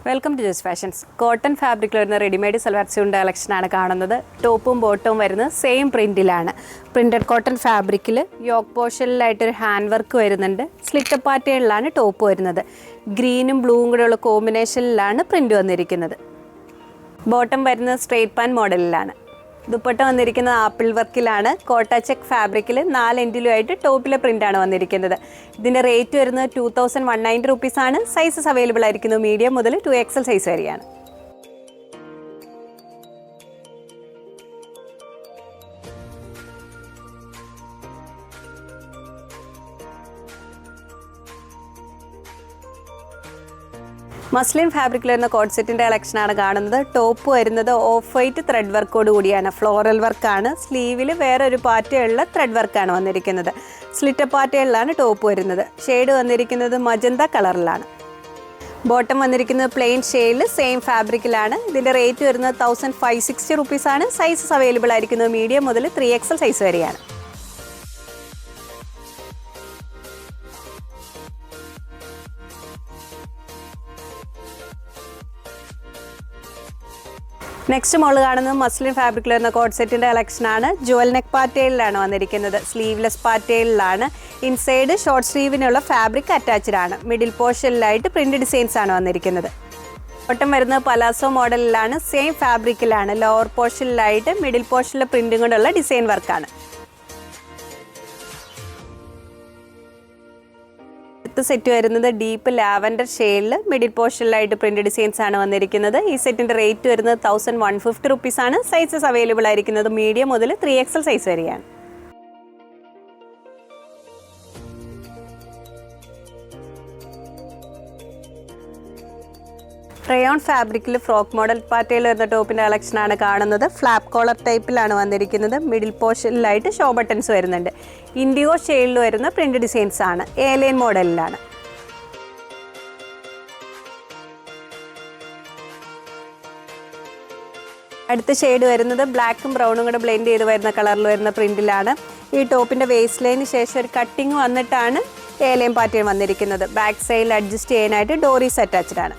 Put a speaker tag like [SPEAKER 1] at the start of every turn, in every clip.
[SPEAKER 1] Welcome to just fashions. Cotton ഫാബ്രിക്കിൽ വരുന്ന readymade salwar സ്യൂട്ടിൻ്റെ കളക്ഷനാണ് കാണുന്നത്. ടോപ്പും ബോട്ടവും വരുന്നത് സെയിം പ്രിൻറ്റിലാണ്. പ്രിൻറ്റഡ് കോട്ടൺ ഫാബ്രിക്കിൽ യോക്ക് പോർഷനിലായിട്ടൊരു ഹാൻഡ് വർക്ക് വരുന്നുണ്ട്. സ്ലിറ്റ് പാറ്റേണിലാണ് ടോപ്പ് വരുന്നത്. ഗ്രീനും ബ്ലൂവും കൂടെയുള്ള കോമ്പിനേഷനിലാണ് പ്രിൻറ്റ് വന്നിരിക്കുന്നത്. ബോട്ടം വരുന്നത് സ്ട്രെയിറ്റ് പാൻ മോഡലിലാണ്. ദുപ്പട്ട വന്നിരിക്കുന്നത് ആപ്പിൾ വർക്കിലാണ്. കോട്ട ചെക്ക് ഫാബ്രിക്കിൽ 4 എൻഡിലുമായിട്ട് ടോപ്പിലെ പ്രിൻ്റാണ് വന്നിരിക്കുന്നത്. ഇതിൻ്റെ റേറ്റ് വരുന്നത് 2190 റുപ്പീസാണ്. സൈസസ് അവൈലബിൾ ആയിരിക്കുന്നത് മീഡിയം മുതൽ 2XL സൈസ് വരെയാണ്. മസ്ലിൻ ഫാബ്രിക്കിൽ വരുന്ന കോട്ട് സെറ്റിൻ്റെ കളക്ഷനാണ് കാണുന്നത്. ടോപ്പ് വരുന്നത് ഓഫ് വൈറ്റ് ത്രെഡ് വർക്കോട് കൂടിയാണ്. ഫ്ലോറൽ വർക്കാണ്. സ്ലീവിൽ വേറൊരു പാറ്റേണിലുള്ള ത്രെഡ് വർക്കാണ് വന്നിരിക്കുന്നത്. സ്ലിറ്റ് പാറ്റേണിലാണ് ടോപ്പ് വരുന്നത്. ഷെയ്ഡ് വന്നിരിക്കുന്നത് മജന്ത കളറിലാണ്. ബോട്ടം വന്നിരിക്കുന്നത് പ്ലെയിൻ ഷെയ്ഡിൽ സെയിം ഫാബ്രിക്കിലാണ്. ഇതിൻ്റെ റേറ്റ് വരുന്നത് 1560 റുപ്പീസാണ്. സൈസസ് അവൈലബിൾ ആയിരിക്കുന്നത് മീഡിയം മുതൽ 3XL സൈസ് വരെയാണ്. നെക്സ്റ്റ് മോള് കാണുന്നത് മസ്ലിൻ ഫാബ്രിക്കിൽ വരുന്ന കോട്ട് സെറ്റിൻ്റെ കളക്ഷനാണ്. ജുവൽ നെക്ക് പാറ്റേണിലാണ് വന്നിരിക്കുന്നത്. സ്ലീവ്ലെസ് പാറ്റേണിലാണ്. ഇൻസൈഡ് ഷോർട്ട് സ്ലീവിനുള്ള ഫാബ്രിക് അറ്റാച്ച്ഡ് ആണ്. മിഡിൽ പോർഷനിലായിട്ട് പ്രിന്റ് ഡിസൈൻസ് ആണ് വന്നിരിക്കുന്നത്. ബോട്ടം വരുന്നത് പലാസോ മോഡലിലാണ്. സെയിം ഫാബ്രിക്കിലാണ്. ലോവർ പോർഷനിലായിട്ട് മിഡിൽ പോർഷനിലെ പ്രിന്റും കൊണ്ടുള്ള ഡിസൈൻ വർക്കാണ്. സെറ്റ് വരുന്നത് ഡീപ്പ് ലാവൻഡർ ഷെയ്ഡിൽ മിഡിൽ പോർഷനിലായിട്ട് പ്രിന്റ് ഡിസൈൻസ് ആണ് വന്നിരിക്കുന്നത്. ഈ സെറ്റിന്റെ റേറ്റ് വരുന്നത് 1150 റുപ്പീസാണ്. സൈസസ് അവൈലബിൾ ആയിരിക്കുന്നത് മീഡിയം മുതൽ 3XL സൈസ് വരെയാണ്. റയോൺ ഫാബ്രിക്കിൽ ഫ്രോക്ക് മോഡൽ പാറ്റേണിൽ വരുന്ന ടോപ്പിൻ്റെ കളക്ഷനാണ് കാണുന്നത്. ഫ്ലാപ്പ് കോളർ ടൈപ്പിലാണ് വന്നിരിക്കുന്നത്. മിഡിൽ പോർഷനിലായിട്ട് ഷോ ബട്ടൺസ് വരുന്നുണ്ട്. ഇൻഡിഗോ ഷെയ്ഡിൽ വരുന്ന പ്രിന്റ് ഡിസൈൻസ് ആണ്. എലൈൻ മോഡലിലാണ്. അടുത്ത ഷെയ്ഡ് വരുന്നത് ബ്ലാക്കും ബ്രൗണും കൂടെ ബ്ലെൻഡ് ചെയ്ത് വരുന്ന കളറിൽ വരുന്ന പ്രിന്റിലാണ്. ഈ ടോപ്പിൻ്റെ വേസ്റ്റ് ലൈനിന് ശേഷം ഒരു കട്ടിങ് വന്നിട്ടാണ് എലൈൻ പാറ്റേൺ വന്നിരിക്കുന്നത്. ബാക്ക് സൈഡിൽ അഡ്ജസ്റ്റ് ചെയ്യാനായിട്ട് ഡോറീസ് അറ്റാച്ച്ഡ് ആണ്.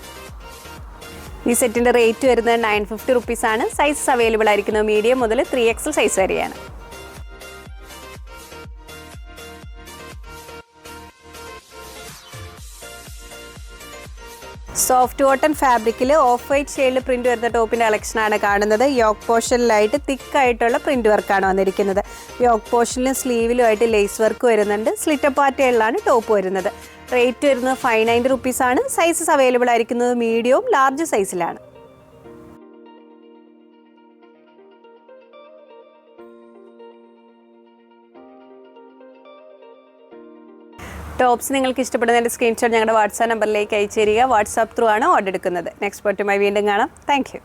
[SPEAKER 1] ഈ സെറ്റിൻ്റെ റേറ്റ് വരുന്നത് 950 റുപ്പീസാണ്. സൈസസ് അവൈലബിൾ ആയിരിക്കുന്നത് മീഡിയം മുതൽ 3XL സൈസ് വരെയാണ്. സോഫ്റ്റ് കോട്ടൺ ഫാബ്രിക്കിൽ ഓഫ് വൈറ്റ് ഷെയ്ഡിൽ പ്രിന്റ് വരുന്ന ടോപ്പിൻ്റെ കളക്ഷനാണ് കാണുന്നത്. യോക്ക് പോർഷനിലായിട്ട് തിക്കായിട്ടുള്ള പ്രിന്റ് വർക്കാണ് വന്നിരിക്കുന്നത്. യോക്ക് പോർഷനിലും സ്ലീവിലുമായിട്ട് ലേസ് വർക്ക് വരുന്നുണ്ട്. സ്ലിറ്റ് പാറ്റേണിലാണ് ടോപ്പ് വരുന്നത്. റേറ്റ് വരുന്നത് 590 റുപ്പീസാണ്. സൈസസ് അവൈലബിൾ ആയിരിക്കുന്നത് മീഡിയവും ലാർജ് സൈസിലാണ്. ടോപ്സ് നിങ്ങൾക്ക് ഇഷ്ടപ്പെടുന്നതിൻ്റെ സ്ക്രീൻഷോട്ട് ഞങ്ങളുടെ വാട്സാപ്പ് നമ്പറിലേക്ക് അയച്ചു തരിക. വാട്സാപ്പ് ത്രൂ ആണ് ഓർഡർ എടുക്കുന്നത്. നെക്സ്റ്റ് പാർട്ടുമായി വീണ്ടും കാണാം. Thank you.